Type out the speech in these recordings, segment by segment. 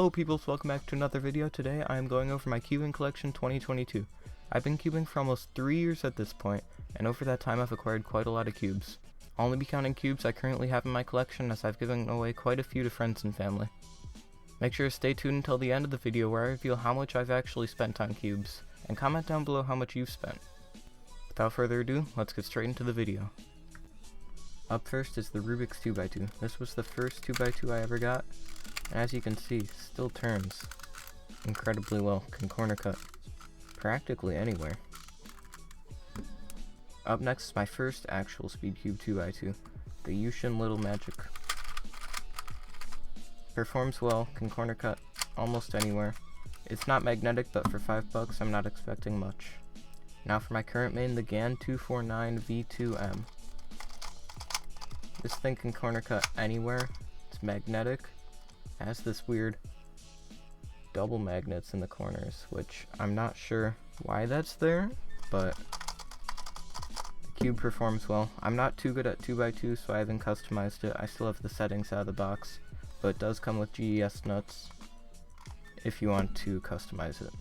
Hello peoples, welcome back to another video. Today I am going over my cubing collection 2022. I've been cubing for almost 3 years at this point, and over that time I've acquired quite a lot of cubes. I'll only be counting cubes I currently have in my collection, as I've given away quite a few to friends and family. Make sure to stay tuned until the end of the video where I reveal how much I've actually spent on cubes, and comment down below how much you've spent. Without further ado, let's get straight into the video. Up first is the Rubik's 2x2. This was the first 2x2 I ever got, and as you can see, still turns incredibly well, can corner cut practically anywhere. Up next is my first actual Speed Cube 2x2, the Yushin Little Magic. Performs well, can corner cut almost anywhere. It's not magnetic, but for $5 I'm not expecting much. Now for my current main, the GAN 249 V2M. This thing can corner cut anywhere. It's magnetic. It has this weird double magnets in the corners, which I'm not sure why that's there, but the cube performs well. I'm not too good at 2x2, so I haven't customized it. I still have the settings out of the box, but it does come with GES nuts if you want to customize it.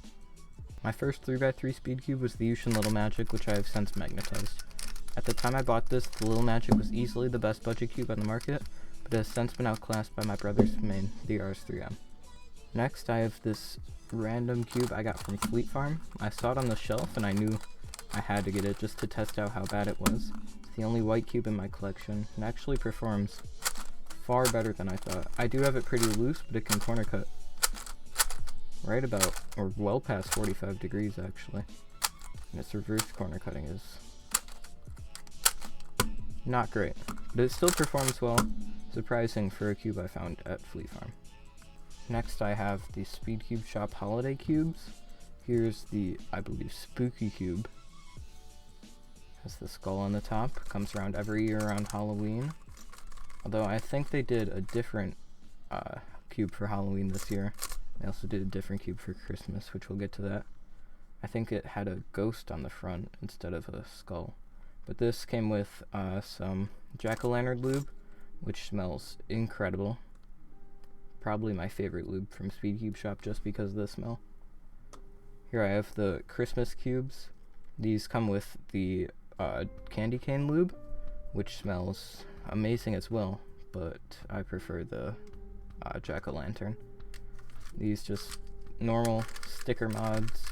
My first 3x3 Speed Cube was the Yushin Little Magic, which I have since magnetized. At the time I bought this, the Little Magic was easily the best budget cube on the market, but it has since been outclassed by my brother's main, the RS3M. Next I have this random cube I got from Fleet Farm. I saw it on the shelf and I knew I had to get it just to test out how bad it was. It's the only white cube in my collection, and actually performs far better than I thought. I do have it pretty loose, but it can corner cut right about, or well past 45 degrees actually. And its reverse corner cutting is not great, but it still performs well, surprising for a cube I found at Fleet Farm. Next I have the Speed Cube Shop Holiday Cubes. Here's the, I believe, Spooky Cube. Has the skull on the top, comes around every year around Halloween. Although I think they did a different cube for Halloween this year. They also did a different cube for Christmas, which we'll get to that. I think it had a ghost on the front instead of a skull. But this came with some jack-o'-lantern lube, which smells incredible. Probably my favorite lube from Speed Cube Shop just because of the smell. Here I have the Christmas cubes. These come with the candy cane lube, which smells amazing as well, but I prefer the jack-o'-lantern. These just normal sticker mods,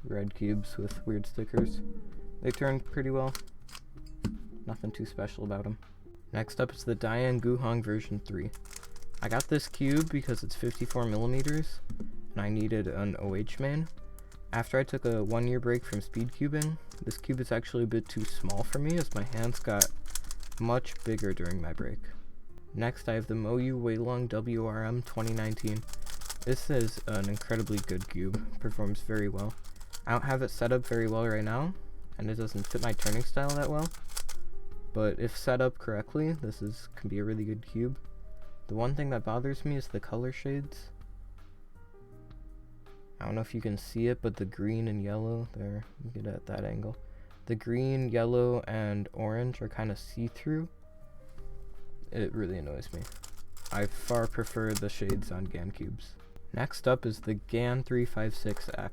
red cubes with weird stickers. They turn pretty well, nothing too special about them. Next up is the Diane Guhong version 3. I got this cube because it's 54mm and I needed an OH main. After I took a 1-year break from speed cubing, this cube is actually a bit too small for me as my hands got much bigger during my break. Next I have the Moyu Weilong WRM 2019. This is an incredibly good cube, performs very well. I don't have it set up very well right now, and it doesn't fit my turning style that well, but if set up correctly, this can be a really good cube. The one thing that bothers me is the color shades. I don't know if you can see it, but the green and yellow, there, you get it at that angle. The green, yellow, and orange are kind of see-through. It really annoys me. I far prefer the shades on GAN cubes. Next up is the GAN 356X.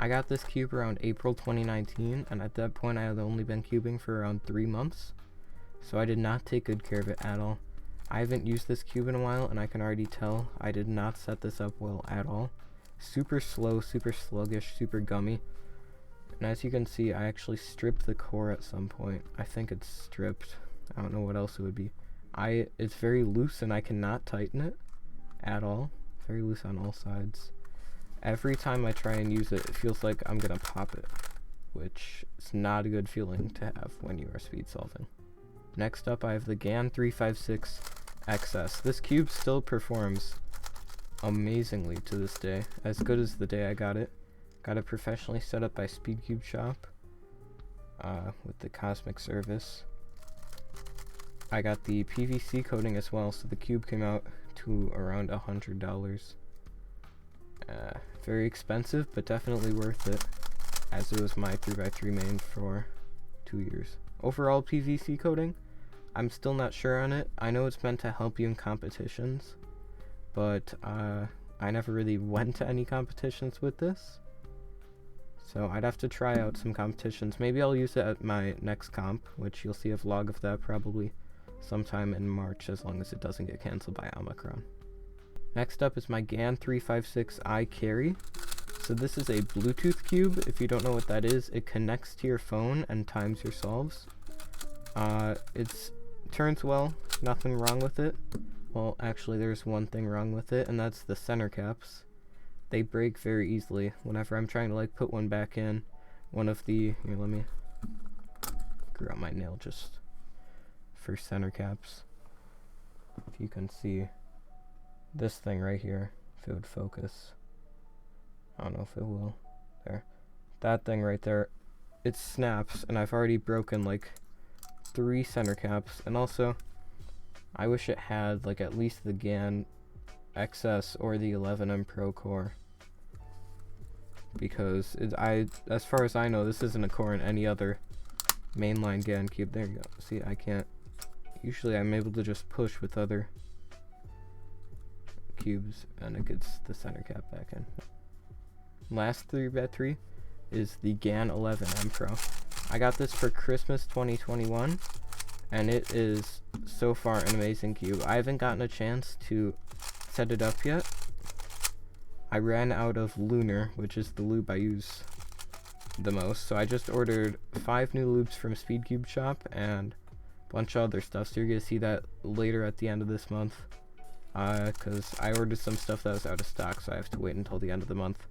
I got this cube around April 2019, and at that point I had only been cubing for around 3 months, so I did not take good care of it at all. I haven't used this cube in a while, and I can already tell I did not set this up well at all. Super slow, super sluggish, super gummy. And as you can see, I actually stripped the core at some point. I think it's stripped. I don't know what else it would be. It's very loose and I cannot tighten it at all. Very loose on all sides. Every time I try and use it, it feels like I'm gonna pop it, which is not a good feeling to have when you are speed solving. Next up I have the GAN 356 XS. This cube still performs amazingly to this day, as good as the day I got it. Got it professionally set up by Speed Cube Shop with the Cosmic Service. I got the PVC coating as well, so the cube came out to around $100. Very expensive, but definitely worth it, as it was my 3x3 main for 2 years. Overall PVC coating, I'm still not sure on it. I know it's meant to help you in competitions, but I never really went to any competitions with this. So I'd have to try out some competitions. Maybe I'll use it at my next comp, which you'll see a vlog of that probably sometime in March, as long as it doesn't get cancelled by Omicron. Next up is my GAN 356i Carry. So this is a Bluetooth cube. If you don't know what that is, it connects to your phone and times your solves. It turns well, nothing wrong with it. Well, actually there's one thing wrong with it, and that's the center caps. They break very easily whenever I'm trying to like put one back in. One of the, here, let me grew out my nail just for center caps. If you can see this thing right here, if it would focus. I don't know if it will. There. That thing right there, it snaps, and I've already broken like 3 center caps. And also, I wish it had like at least the GAN XS or the 11M Pro core, because as far as I know, this isn't a core in any other mainline GAN cube. There you go. See, I can't. Usually I'm able to just push with other cubes and it gets the center cap back in. Last 3x3 is the GAN 11M Pro. I got this for Christmas 2021, and it is so far an amazing cube. I haven't gotten a chance to set it up yet. I ran out of Lunar, which is the lube I use the most, so I just ordered 5 new lubes from Speedcube Shop and a bunch of other stuff, so you're gonna see that later at the end of this month, because I ordered some stuff that was out of stock, so I have to wait until the end of the month.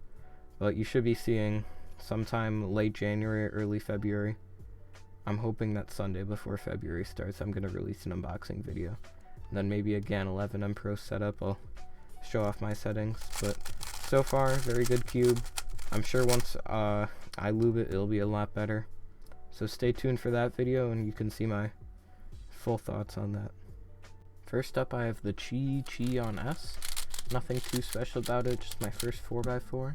But you should be seeing sometime late January or early February. I'm hoping that Sunday before February starts I'm gonna release an unboxing video, and then maybe a GAN 11M Pro setup. I'll show off my settings, but so far very good cube. I'm sure once I lube it, it'll be a lot better, so stay tuned for that video and you can see my full thoughts on that. First up, I have the Chi on S. Nothing too special about it, just my first 4x4.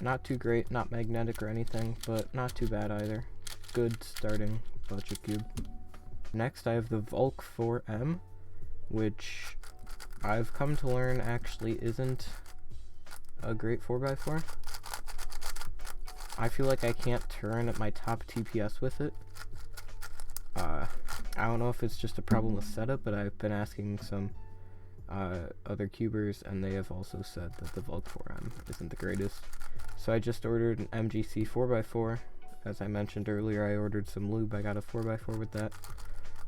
Not too great, not magnetic or anything, but not too bad either. Good starting budget cube. Next I have the Volk 4M, which I've come to learn actually isn't a great 4x4. I feel like I can't turn at my top TPS with it. I don't know if it's just a problem with setup, but I've been asking some other cubers, and they have also said that the Volk 4M isn't the greatest. So I just ordered an MGC 4x4. As I mentioned earlier, I ordered some lube. I got a 4x4 with that,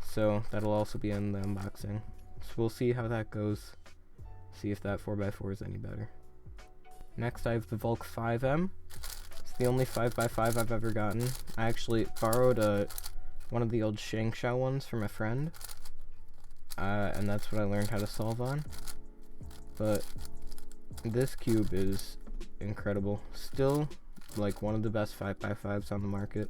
so that'll also be in the unboxing. So we'll see how that goes, see if that 4x4 is any better. Next I have the Volk 5M. It's the only 5x5 I've ever gotten. I actually borrowed one of the old Shangshao ones from a friend, and that's what I learned how to solve on. But this cube is incredible. Still like one of the best 5x5s on the market.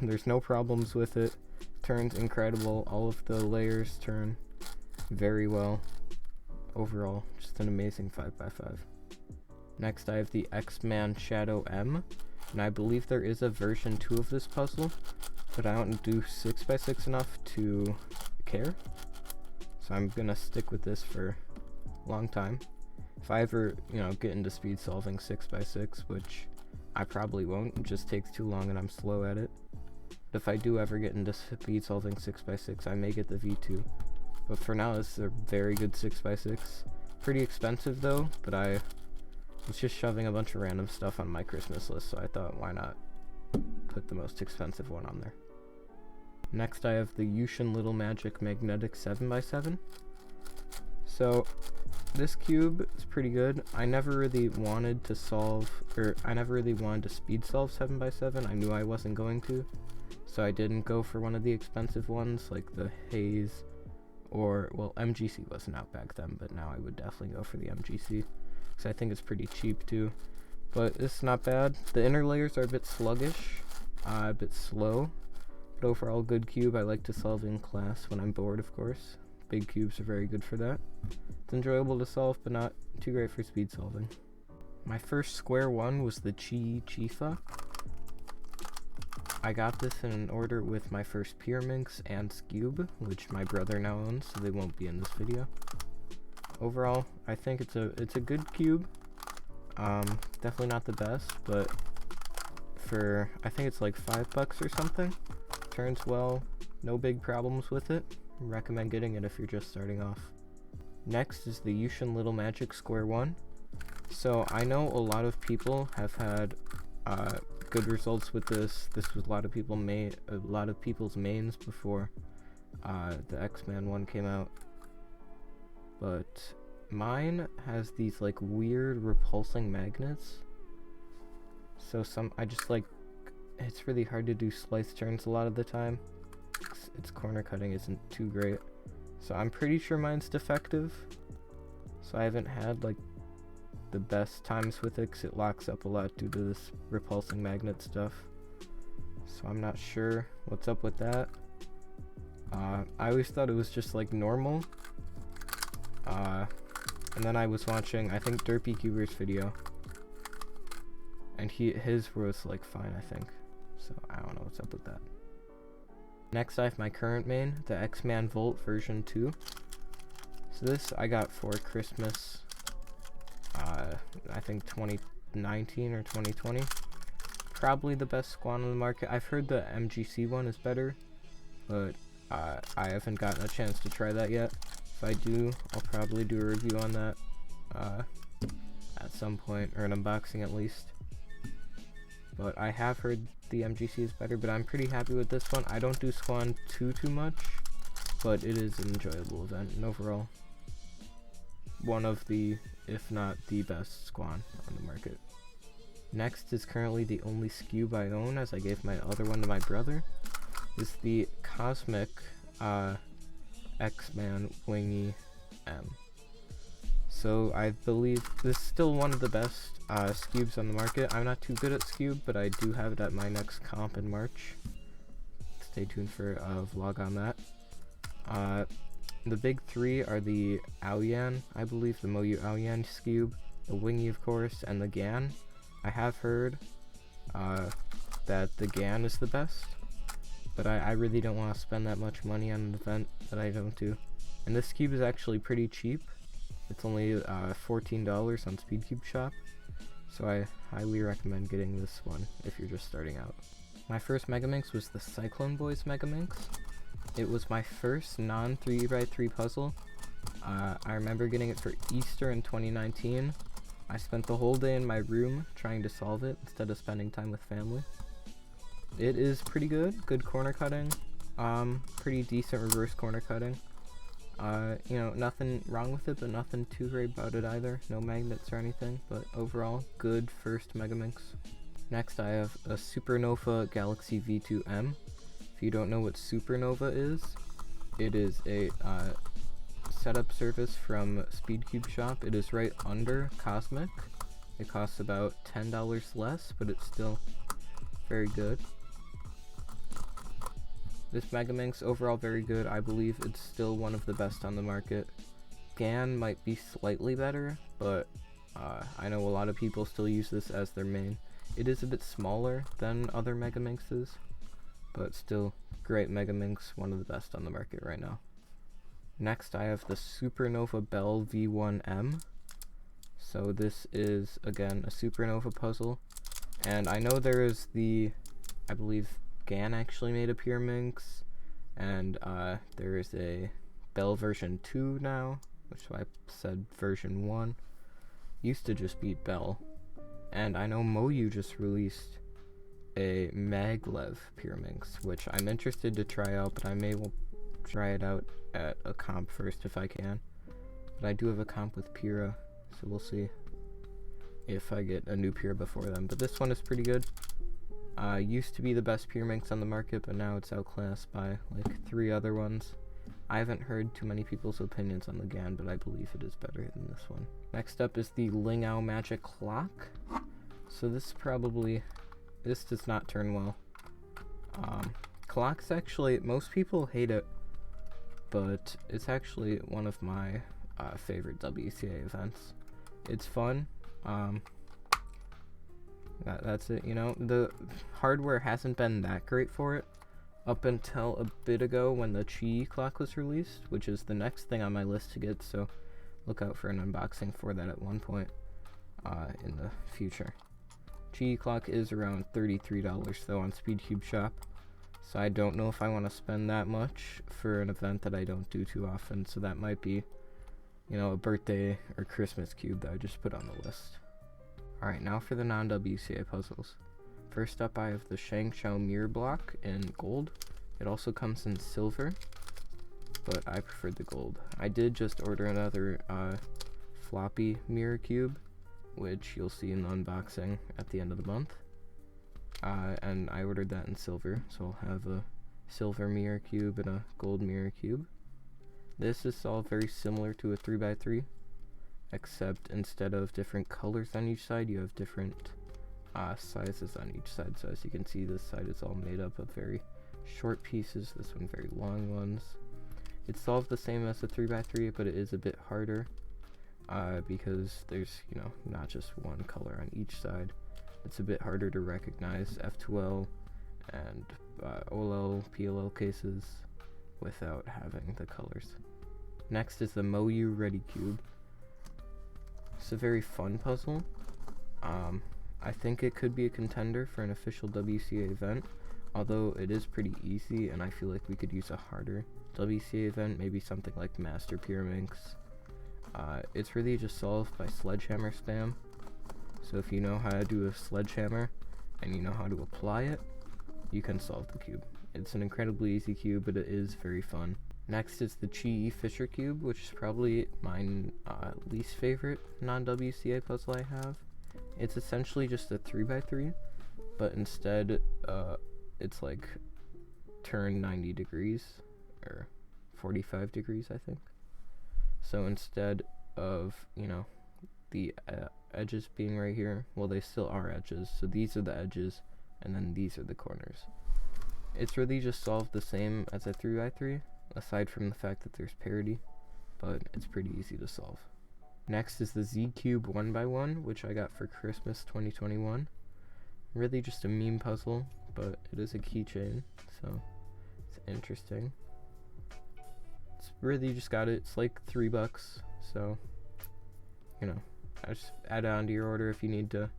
There's no problems with it. Turns incredible. All of the layers turn very well. Overall, just an amazing 5x5. Next I have the X-Man Shadow M, and I believe there is a version 2 of this puzzle, but I don't do 6x6 enough to care, so I'm gonna stick with this for a long time. If I ever, get into speed solving 6x6, which I probably won't, it just takes too long and I'm slow at it. But if I do ever get into speed solving 6x6, I may get the V2. But for now, this is a very good 6x6. Pretty expensive though, but I was just shoving a bunch of random stuff on my Christmas list, so I thought, why not put the most expensive one on there. Next I have the Yushin Little Magic Magnetic 7x7. So this cube is pretty good. I never really wanted to speed solve 7x7. I knew I wasn't going to, so I didn't go for one of the expensive ones like the Haze, or, well, MGC wasn't out back then, but now I would definitely go for the MGC, because I think it's pretty cheap too. But it's not bad. The inner layers are a bit sluggish, a bit slow, but overall good cube. I like to solve in class when I'm bored, of course. Big cubes are very good for that. It's enjoyable to solve, but not too great for speed solving. My first square one was the Chifa. I got this in an order with my first Pyraminx and Skewb, which my brother now owns, so they won't be in this video. Overall, I think it's a good cube. Definitely not the best, but for, I think it's like $5 or something. Turns well, no big problems with it. Recommend getting it if you're just starting off. Next is the Yushin Little Magic Square 1. So I know a lot of people have had good results with this. This was a lot of people's mains before the X-Man one came out. But mine has these like weird repulsing magnets. So it's really hard to do slice turns a lot of the time. Its corner cutting isn't too great. So I'm pretty sure mine's defective. So I haven't had like the best times with it because it locks up a lot due to this repulsing magnet stuff. So I'm not sure what's up with that. I always thought it was just like normal. And then I was watching, I think, DerpyCuber's video. And his was like fine, I think. So I don't know what's up with that. Next I have my current main, the X-Man Volt version 2. So this I got for Christmas, I think 2019 or 2020. Probably the best squad on the market. I've heard the MGC one is better, but I haven't gotten a chance to try that yet. If I do, I'll probably do a review on that at some point, or an unboxing at least. But I have heard the MGC is better, but I'm pretty happy with this one. I don't do Squan too much, but it is an enjoyable event, and overall, one of the, if not the best Squan on the market. Next is currently the only Skewb I own, as I gave my other one to my brother, is the Cosmic X-Man Wingy M. So I believe this is still one of the best Skewbs on the market. I'm not too good at Skewb, but I do have it at my next comp in March. Stay tuned for a vlog on that. The big three are the Aoyan, I believe, the Moyu Aoyan Skewb, the Wingy of course, and the Gan. I have heard that the Gan is the best, but I really don't want to spend that much money on an event that I don't do. And this cube is actually pretty cheap. It's only $14 on SpeedCube Shop, so I highly recommend getting this one if you're just starting out. My first Megaminx was the Cyclone Boys Megaminx. It was my first non-3x3 puzzle. I remember getting it for Easter in 2019. I spent the whole day in my room trying to solve it instead of spending time with family. It is pretty good corner cutting, pretty decent reverse corner cutting. You know, nothing wrong with it, but nothing too great about it either. No magnets or anything, but overall, good first Megaminx. Next, I have a Supernova Galaxy V2M. If you don't know what Supernova is, it is a setup service from SpeedCube Shop. It is right under Cosmic. It costs about $10 less, but it's still very good. This Megaminx, overall very good. I believe it's still one of the best on the market. Gan might be slightly better, but I know a lot of people still use this as their main. It is a bit smaller than other Megaminxes, but still great Megaminx, one of the best on the market right now. Next I have the Supernova Bell V1M. So this is, again, a Supernova puzzle. And I know there is the, I believe, Gan actually made a Pyraminx, and there is a Bell version 2 now, which I said version 1. Used to just be Bell. And I know Moyu just released a Maglev Pyraminx, which I'm interested to try out, but I may will try it out at a comp first if I can. But I do have a comp with Pyra, so we'll see if I get a new Pyra before then. But this one is pretty good. Used to be the best Pyraminx on the market, but now it's outclassed by like 3 other ones. I haven't heard too many people's opinions on the Gan, but I believe it is better than this one. Next up is the Lingao Magic Clock. So this does not turn well. Clock's actually, most people hate it, but it's actually one of my favorite WCA events. It's fun. that's it. You know, the hardware hasn't been that great for it up until a bit ago when the Chi clock was released, which is the next thing on my list to get, so look out for an unboxing for that at one point in the future. Chi clock is around $33 though on SpeedCube Shop, so I don't know if I want to spend that much for an event that I don't do too often, so that might be, you know, a birthday or Christmas cube that I just put on the list. Alright, now for the non-WCA puzzles. First up, I have the Shang Chao mirror block in gold. It also comes in silver, but I preferred the gold. I did just order another floppy mirror cube, which you'll see in the unboxing at the end of the month. And I ordered that in silver, so I'll have a silver mirror cube and a gold mirror cube. This is all very similar to a 3x3, except instead of different colors on each side, you have different sizes on each side. So as you can see, this side is all made up of very short pieces, this one very long ones. It's solved the same as the 3x3, but it is a bit harder because there's, you know, not just one color on each side. It's a bit harder to recognize F2L and OLL, PLL cases without having the colors. Next is the Moyu Ready Cube. It's a very fun puzzle. I think it could be a contender for an official WCA event, although it is pretty easy, and I feel like we could use a harder WCA event, maybe something like Master Pyraminx. It's really just solved by sledgehammer spam, so if you know how to do a sledgehammer and you know how to apply it, you can solve the cube. It's an incredibly easy cube, but it is very fun. Next is the Chi Fisher Cube, which is probably my least favorite non-WCA puzzle I have. It's essentially just a 3x3, but instead it's like turned 90 degrees, or 45 degrees I think. So instead of, you know, the edges being right here, well, they still are edges, so these are the edges, and then these are the corners. It's really just solved the same as a 3x3, aside from the fact that there's parity, but it's pretty easy to solve. Next is the Z-Cube 1x1, which I got for Christmas 2021. Really just a meme puzzle, but it is a keychain, so it's interesting. It's really just got it, it's like $3, so, you know, I just add it onto your order if you need to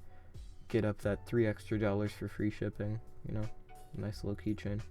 get up that $3 extra for free shipping, you know, nice little keychain.